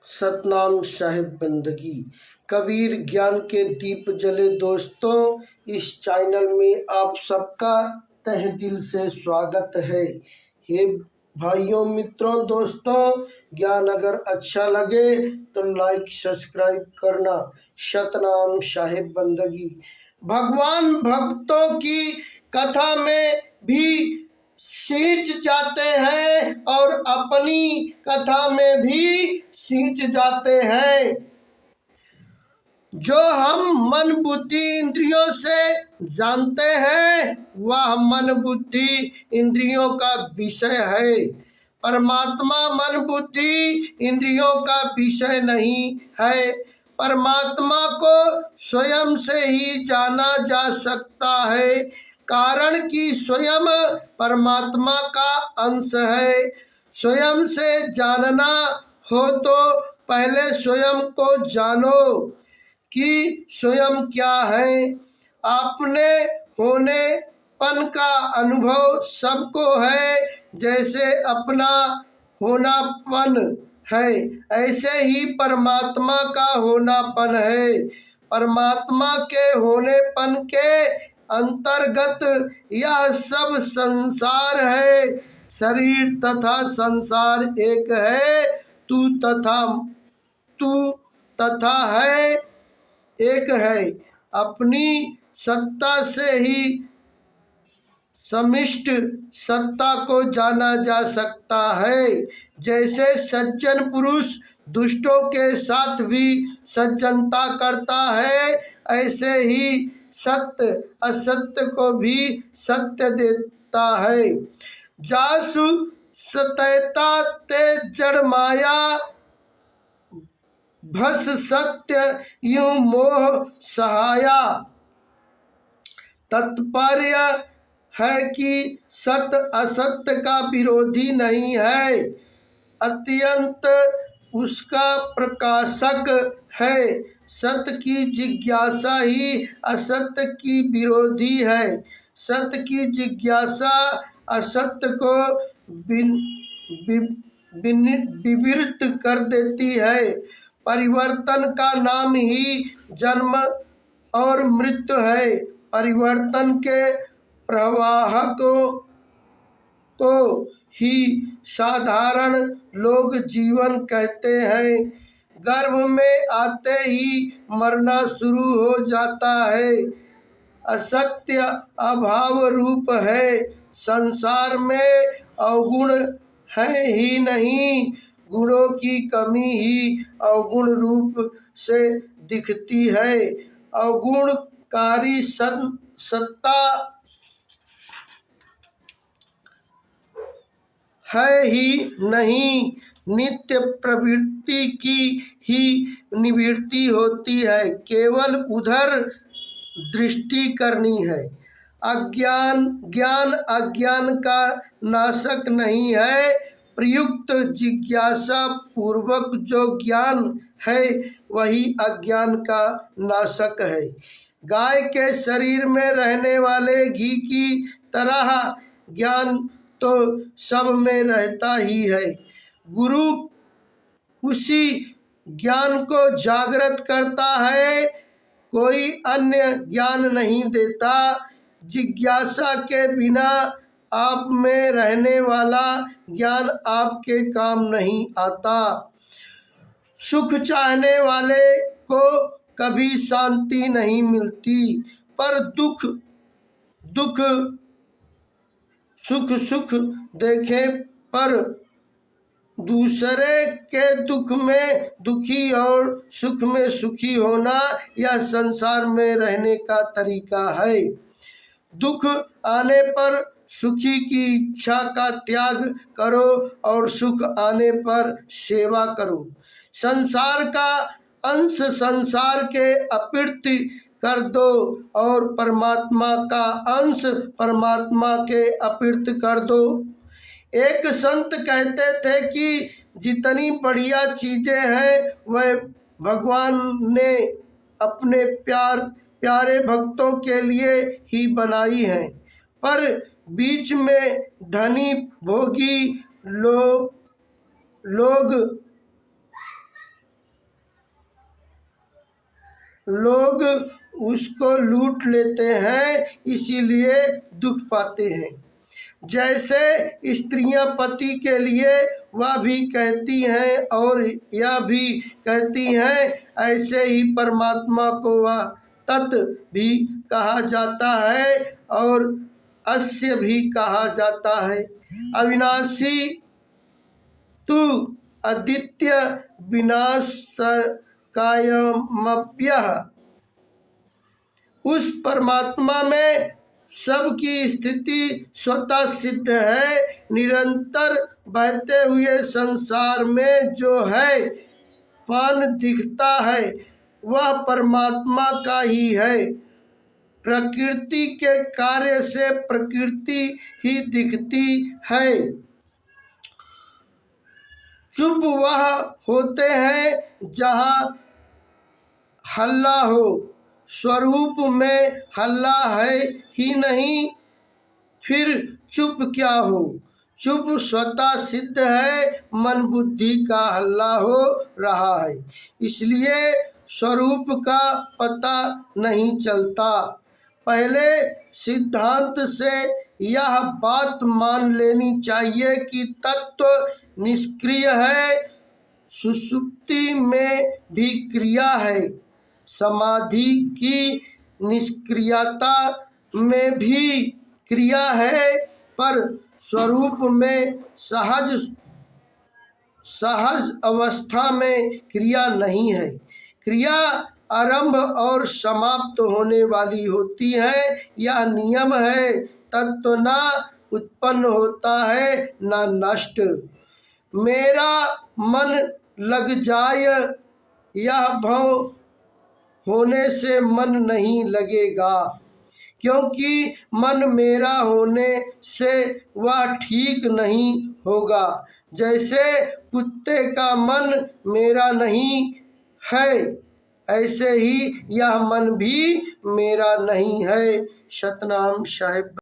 सतनाम साहिब बंदगी। कबीर ज्ञान के दीप जले। दोस्तों, इस चैनल में आप सबका तहे दिल से स्वागत है। हे भाइयों, मित्रों, दोस्तों, ज्ञान अगर अच्छा लगे तो लाइक सब्सक्राइब करना। सतनाम साहिब बंदगी। भगवान भक्तों की कथा में भी सींच जाते हैं और अपनी कथा में भी सींच जाते हैं। जो हम मन बुद्धि इंद्रियों से जानते हैं वह मन बुद्धि इंद्रियों का विषय है। परमात्मा मन बुद्धि इंद्रियों का विषय नहीं है। परमात्मा को स्वयं से ही जाना जा सकता है, कारण कि स्वयं परमात्मा का अंश है। स्वयं से जानना हो तो पहले स्वयं को जानो कि स्वयं क्या है। आपने होनेपन का अनुभव सबको है। जैसे अपना होनापन है, ऐसे ही परमात्मा का होनापन है। परमात्मा के होनेपन के अंतर्गत यह सब संसार है। शरीर तथा संसार एक है। तू तथा है एक है। अपनी सत्ता से ही समिष्ट सत्ता को जाना जा सकता है। जैसे सज्जन पुरुष दुष्टों के साथ भी सज्जनता करता है, ऐसे ही सत्य असत्य को भी सत्य देता है। जासु सत्यता ते जड़ माया, भस सत्य यूं मोह सहाया। तात्पर्य है कि सत्य असत्य का विरोधी नहीं है, अत्यंत उसका प्रकाशक है। सत्य की जिज्ञासा ही असत्य की विरोधी है। सत्य की जिज्ञासा असत्य को विवृत कर देती है। परिवर्तन का नाम ही जन्म और मृत्यु है। परिवर्तन के प्रवाहकों को ही साधारण लोग जीवन कहते हैं। गर्भ में आते ही मरना शुरू हो जाता है। असत्य अभाव रूप है। संसार में अवगुण है ही नहीं, गुणों की कमी ही अवगुण रूप से दिखती है। अवगुणकारी सत्ता है ही नहीं, नित्य प्रवृत्ति की ही निवृत्ति होती है। केवल उधर दृष्टि करनी है। ज्ञान अज्ञान का नाशक नहीं है। प्रयुक्त जिज्ञासा पूर्वक जो ज्ञान है वही अज्ञान का नाशक है। गाय के शरीर में रहने वाले घी की तरह ज्ञान तो सब में रहता ही है। गुरु उसी ज्ञान को जागृत करता है, कोई अन्य ज्ञान नहीं देता। जिज्ञासा के बिना आप में रहने वाला ज्ञान आपके काम नहीं आता। सुख चाहने वाले को कभी शांति नहीं मिलती, पर सुख देखे पर दूसरे के दुख में दुखी और सुख में सुखी होना, यह संसार में रहने का तरीका है। दुख आने पर सुखी की इच्छा का त्याग करो और सुख आने पर सेवा करो। संसार का अंश संसार के अप्रति कर दो और परमात्मा का अंश परमात्मा के अप्रति कर दो। एक संत कहते थे कि जितनी बढ़िया चीजें हैं वह भगवान ने अपने प्यारे भक्तों के लिए ही बनाई हैं, पर बीच में धनी भोगी लोग लोग उसको लूट लेते हैं, इसीलिए दुख पाते हैं। जैसे स्त्रियां पति के लिए वह भी कहती हैं और यह भी कहती हैं, ऐसे ही परमात्मा को वह तत् भी कहा जाता है और अस्य भी कहा जाता है। अविनाशी तु अद्वितीय विनाशकायमप्यः। उस परमात्मा में सबकी स्थिति स्वतः सिद्ध है। निरंतर बहते हुए संसार में जो है पान दिखता है वह परमात्मा का ही है। प्रकृति के कार्य से प्रकृति ही दिखती है। चुप वह होते हैं जहाँ हल्ला हो, स्वरूप में हल्ला है ही नहीं, फिर चुप क्या हो। चुप स्वतः सिद्ध है, मन बुद्धि का हल्ला हो रहा है, इसलिए स्वरूप का पता नहीं चलता। पहले सिद्धांत से यह बात मान लेनी चाहिए कि तत्व निष्क्रिय है, सुषुप्ति में भी क्रिया है, समाधि की निष्क्रियता में भी क्रिया है, पर स्वरूप में सहज अवस्था में क्रिया नहीं है। क्रिया आरंभ और समाप्त होने वाली होती है, यह नियम है। तत्व ना उत्पन्न होता है ना नष्ट। मेरा मन लग जाय यह भाव होने से मन नहीं लगेगा, क्योंकि मन मेरा होने से वह ठीक नहीं होगा। जैसे कुत्ते का मन मेरा नहीं है, ऐसे ही यह मन भी मेरा नहीं है। सतनाम साहिब।